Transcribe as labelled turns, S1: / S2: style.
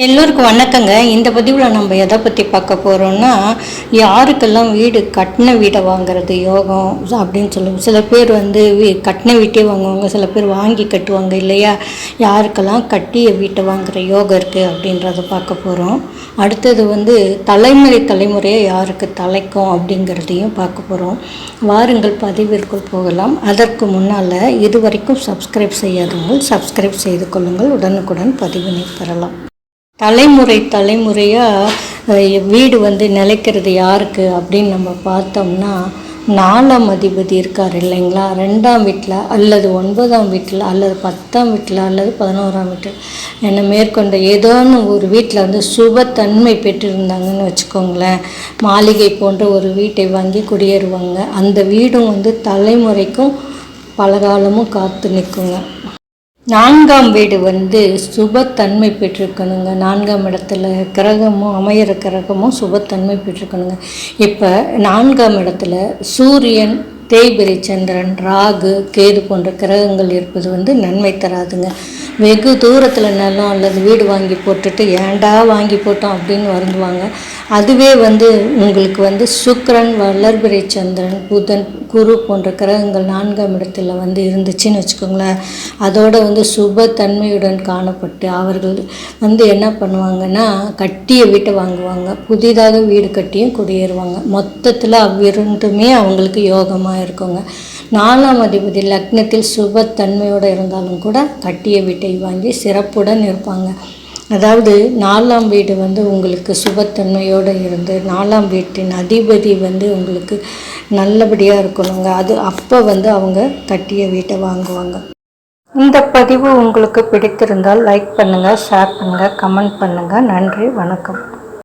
S1: எல்லோருக்கும் வணக்கங்க. இந்த பதிவில் நம்ம எதை பற்றி பார்க்க போகிறோம்னா, யாருக்கெல்லாம் வீடு கட்டின வீடை வாங்குறது யோகம் அப்படின்னு சொல்லுவோம். சில பேர் வந்து கட்டின வீட்டே வாங்குவாங்க, சில பேர் வாங்கி கட்டுவாங்க இல்லையா. யாருக்கெல்லாம் கட்டிய வீட்டை வாங்குகிற யோகம் இருக்குது அப்படின்றத பார்க்க போகிறோம். அடுத்தது வந்து தலைமுறையாக யாருக்கு தலைக்கும் அப்படிங்கிறதையும் பார்க்க போகிறோம். வாருங்கள் பதிவிற்குள் போகலாம். அதற்கு முன்னால் இதுவரைக்கும் சப்ஸ்கிரைப் செய்யாதவங்க சப்ஸ்கிரைப் செய்து கொள்ளுங்கள். உடனுக்குடன் பதிவினை பெறலாம். தலைமுறையாக வீடு வந்து நிலைக்கிறது யாருக்கு அப்படின்னு நம்ம பார்த்தோம்னா, 4ஆம் அதிபதி இருக்கார் இல்லைங்களா. 2ஆம் வீட்டில் அல்லது 9ஆம் வீட்டில் அல்லது 10ஆம் வீட்டில் அல்லது 11ஆம் வீட்டில் என்னை மேற்கொண்ட ஏதோன்னு ஒரு வீட்டில் வந்து சுபத்தன்மை பெற்றிருந்தாங்கன்னு வச்சுக்கோங்களேன். மாளிகை போன்ற ஒரு வீட்டை வாங்கி குடியேறுவாங்க. அந்த வீடும் வந்து தலைமுறைக்கும் பலகாலமும் காத்து நிற்குங்க. 4ஆம் வீடு வந்து சுபத்தன்மை பெற்றிருக்கணுங்க. 4ஆம் இடத்துல கிரகமும் அமையிற கிரகமும் சுபத்தன்மை பெற்றிருக்கணுங்க. இப்போ 4ஆம் இடத்துல சூரியன், தேய்பிரை, சந்திரன், ராகு, கேது போன்ற கிரகங்கள் இருப்பது வந்து நன்மை தராதுங்க. வெகு தூரத்தில் நிலம் அல்லது வீடு வாங்கி போட்டுட்டு ஏண்டா வாங்கி போட்டோம் அப்படின்னு வருந்துவாங்க. அதுவே வந்து உங்களுக்கு வந்து சுக்கிரன், வளர்பிறை சந்திரன், புதன், குரு போன்ற கிரகங்கள் 4ஆம் இடத்துல வந்து இருந்துச்சுன்னு வச்சுக்கோங்களேன். அதோடு வந்து சுபத்தன்மையுடன் காணப்பட்டு அவர்கள் வந்து என்ன பண்ணுவாங்கன்னா, கட்டிய வீட்டை வாங்குவாங்க, புதிதாக வீடு கட்டியும் குடியேறுவாங்க. மொத்தத்தில் அவ்விரண்டுமே அவங்களுக்கு யோகமாக இருக்குங்க. 4ஆம் அதிபதி லக்னத்தில் சுபத்தன்மையோடு இருந்தாலும் கூட கட்டிய வீட்டை வாங்கி சிறப்புடன் இருப்பாங்க. அதாவது 4ஆம் வீடு வந்து உங்களுக்கு சுபத்தன்மையோடு இருந்து 4ஆம் வீட்டின் அதிபதி வந்து உங்களுக்கு நல்லபடியாக இருக்கணுங்க. அப்போ வந்து அவங்க கட்டிய வீட்டை வாங்குவாங்க. இந்த பதிவு உங்களுக்கு பிடித்திருந்தால் லைக் பண்ணுங்கள், ஷேர் பண்ணுங்கள், கமெண்ட் பண்ணுங்கள். நன்றி, வணக்கம்.